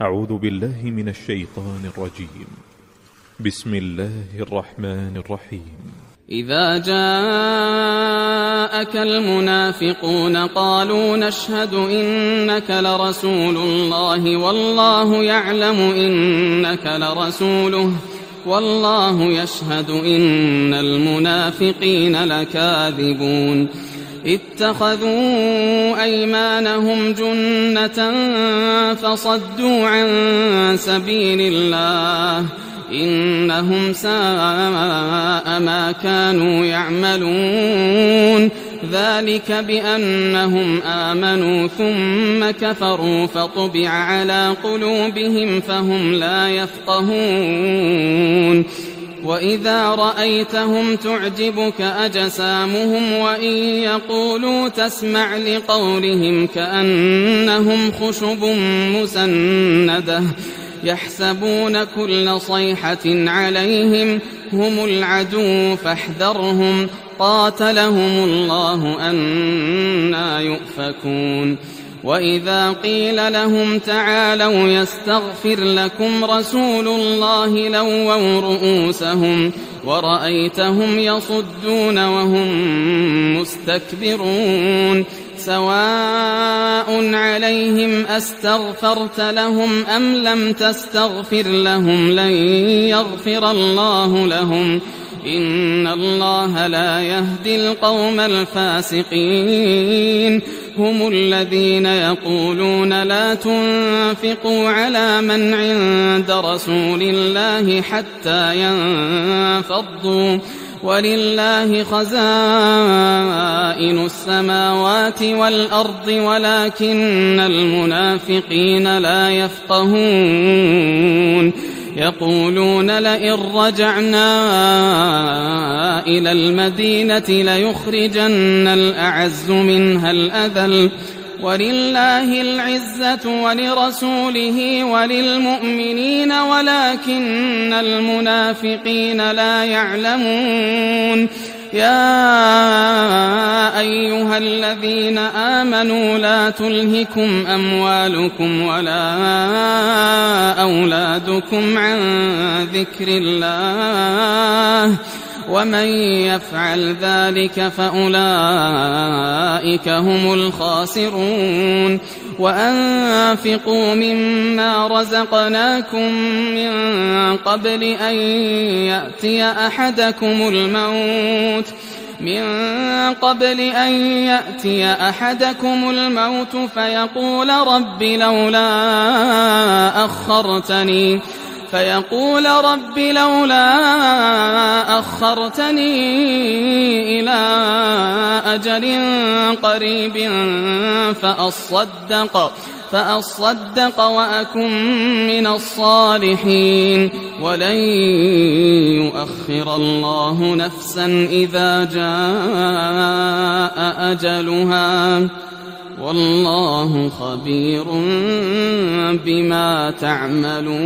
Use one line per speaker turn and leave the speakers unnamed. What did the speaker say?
أعوذ بالله من الشيطان الرجيم. بسم الله الرحمن الرحيم.
إذا جاءك المنافقون قالوا نشهد إنك لرسول الله والله يعلم إنك لرسوله والله يشهد إن المنافقين لكاذبون اتخذوا أيمانهم جنة فصدوا عن سبيل الله إنهم ساء ما كانوا يعملون ذلك بأنهم آمنوا ثم كفروا فطبع على قلوبهم فهم لا يفقهون وإذا رأيتهم تعجبك أجسامهم وإن يقولوا تسمع لقولهم كأنهم خشب مسندة يحسبون كل صيحة عليهم هم العدو فاحذرهم قاتلهم الله أنى يؤفكون وإذا قيل لهم تعالوا يستغفر لكم رسول الله لووا رؤوسهم ورأيتهم يصدون وهم مستكبرون سواء عليهم أستغفرت لهم أم لم تستغفر لهم لن يغفر الله لهم إن الله لا يهدي القوم الفاسقين هم الذين يقولون لا تنفقوا على من عند رسول الله حتى ينفضوا ولله خزائن السماوات والأرض ولكن المنافقين لا يفقهون يقولون لئن رجعنا إلى المدينة ليخرجن الأعز منها الأذل ولله العزة ولرسوله وللمؤمنين ولكن المنافقين لا يعلمون يا أيها الذين آمنوا لا تلهكم أموالكم ولا أولادكم عن ذكر الله ومن يفعل ذلك فأولئك هم الخاسرون وأنفقوا مما رزقناكم من قبل أن يأتي أحدكم الموت فيقول رب لولا أخرتني إلى أجل قريب فأصدق وأكن من الصالحين ولن يؤخر الله نفسا إذا جاء أجلها والله خبير بما تعملون.